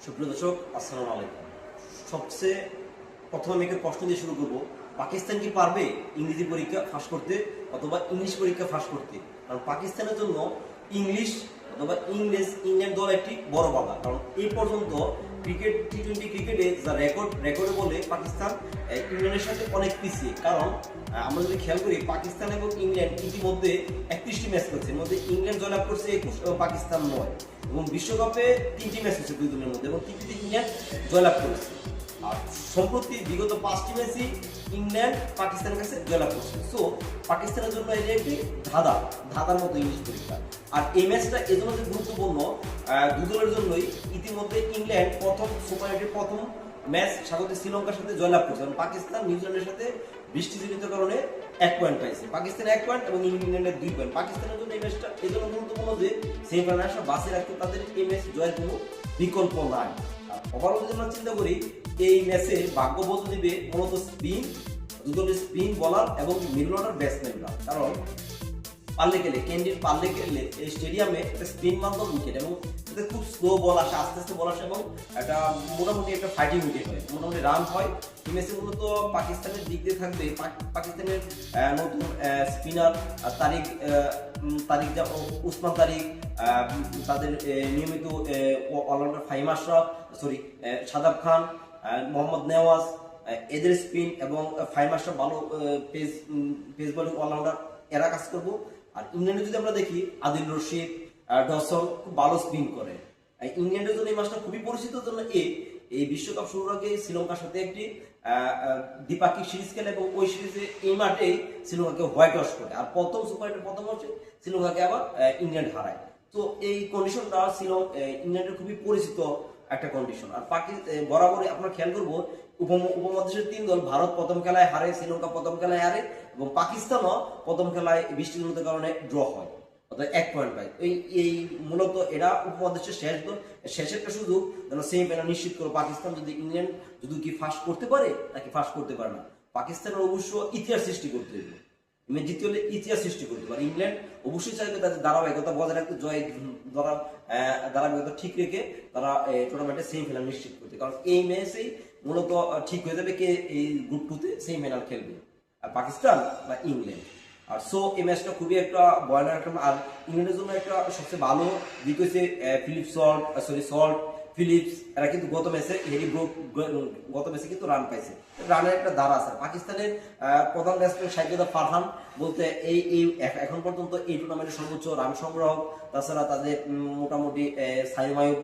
সুপ্রিয় দর্শক, আসসালামু আলাইকুম। সবচেয়ে প্রথমে আমি একটা প্রশ্ন দিয়ে শুরু করব। পাকিস্তান কি পারবে ইংরেজি পরীক্ষা ফাঁস করতে অথবা ইংলিশ পরীক্ষা ফাঁস করতে? কারণ পাকিস্তানের জন্য ইংলিশ অথবা ইংল্যান্ড দল একটি বড় বাধা। কারণ এই পর্যন্ত ক্রিকেট টি-20 ক্রিকেটে যা রেকর্ডে বলে পাকিস্তান ইংল্যান্ডের সাথে অনেক পিছিয়ে। কারণ আমরা যদি খেয়াল করি, পাকিস্তান এবং ইংল্যান্ড ইতিমধ্যে 31টি ম্যাচ করছে। এর মধ্যে ইংল্যান্ড জয়লাভ করছে 21 এবং পাকিস্তান 9। এবং বিশ্বকাপে 3টি ম্যাচ হচ্ছে দুই দলের মধ্যে এবং 3টিতে ইংল্যান্ড জয়লাভ করেছে। আর সম্প্রতি বিগত 5টি ম্যাচই ইংল্যান্ড পাকিস্তানের কাছে জয়লাভ করছে। সো পাকিস্তানের জন্য এটা একটি ধাঁধার মতো ইংলিশ পরীক্ষা। আর এই ম্যাচটা এজন্য যে গুরুত্বপূর্ণ, দুই দলের জন্যই। ইতিমধ্যে ইংল্যান্ড প্রথম সুপার এইটের প্রথম ম্যাচ স্বাগতিক শ্রীলঙ্কার সাথে জয়লাভ করছে এবং পাকিস্তান নিউজিল্যান্ডের সাথে বৃষ্টিজনিত কারণে 1 পয়েন্ট পাইছে। পাকিস্তান 1 পয়েন্ট এবং ইংল্যান্ডের 2 পয়েন্ট। পাকিস্তানের জন্য এই ম্যাচটা এজন্য গুরুত্বপূর্ণ যে সেমিফাইনালে আসা বাসে রাখতে তাদের এই ম্যাচ জয়ের কোনো বিকল্প নাই। আর ওভারঅল যদি আমরা চিন্তা করি, এই ম্যাচে ভাগ্য বদলে দিবে মূলত দুদলের স্পিন বলার এবং মিডল অর্ডার ব্যাটসম্যানরা। কারণ ক্যান্ডির পারলে গেলে এই স্টেডিয়ামে একটা স্পিন মাধ্যম উইকেট এবং এতে খুব স্লো বল আসে, আস্তে আস্তে বল আসে এবং একটা মোটামুটি একটা ফাইটিং উইকেট হয়, মোটামুটি রান হয়। এই ম্যাচে মূলত পাকিস্তানের দিক দিয়ে থাকবে পাকিস্তানের নতুন স্পিনার উসমান তারিক, তাদের নিয়মিত অলরাউন্ডার ফাহিম আশরাফ, শাদাব খান, মোহাম্মদ নেওয়াজ, এদের স্পিন এবং ফাহিম আশরাফ ভালো পেস বোলিং অলরাউন্ডার, এরা কাজ করবো। আর ইংল্যান্ডে যদি আমরা দেখি, আদিল রশিদ, ডসন খুব ভালো স্পিন করে। ইংল্যান্ডের জন্য এই মাসটা খুবই পরিচিত জন্য এই বিশ্বকাপ শুরুর আগে শ্রীলঙ্কার সাথে একটি দ্বিপাক্ষিক সিরিজ খেলে এবং ওই সিরিজে এই মাঠে শ্রীলঙ্কাকে হোয়াইট ওয়াশ করে। আর প্রথম সুপার এইটের প্রথম ম্যাচে শ্রীলঙ্কাকে আবার ইংল্যান্ড হারায়। তো এই কন্ডিশনটা ইংল্যান্ডের খুবই পরিচিত একটা কন্ডিশন। আর বরাবরই আপনারা খেয়াল করবো, উপমহাদেশের 3 দল, ভারত প্রথম খেলায় হারে, শ্রীলঙ্কা প্রথম খেলায় হারে এবং পাকিস্তানও প্রথম খেলায় বৃষ্টিজনিত কারণে ড্র হয়, অর্থাৎ 1 পয়েন্ট পায়। এই মূলত এরা উপমহাদেশের শেষ একটা সুযোগ যেন সেমিফাইনাল নিশ্চিত করে। পাকিস্তান যদি ইংল্যান্ড যদি কি ফাঁস করতে পারে নাকি ফাঁস করতে পারে না, পাকিস্তানের অবশ্য ইতিহাস সৃষ্টি করতে হবে। জিততে হলে ইতিহাস সৃষ্টি করতে পারে। ইংল্যান্ড অবশ্যই চাইবে তাদের ধারাবাহিকতা বজায় রাখতে, ধারাবাহিকতা ঠিক রেখে তারা টুর্নামেন্টে সেমিফাইনাল নিশ্চিত করতে। কারণ এই ম্যাচেই মূলত ঠিক হয়ে যাবে কে এই গ্রুপ 2-তে সেমিফাইনাল খেলবে, পাকিস্তান বা ইংল্যান্ড। আর সো এই ম্যাচটা খুবই একটা ভয়ানক একটা। আর ইংল্যান্ডের জন্য একটা সবচেয়ে ভালো দিক হচ্ছে ফিলিপস, এরা কিন্তু গত ম্যাচে কিন্তু রান পাইছে, রানের একটা ধারা আছে। পাকিস্তানের প্রধান ব্যাটসম্যান শাকিব ফারহান বলতে এই এখন পর্যন্ত এই টুর্নামেন্টের সর্বোচ্চ রান সংগ্রহ। তাছাড়া তাদের মোটামুটি সাইম আইয়ুব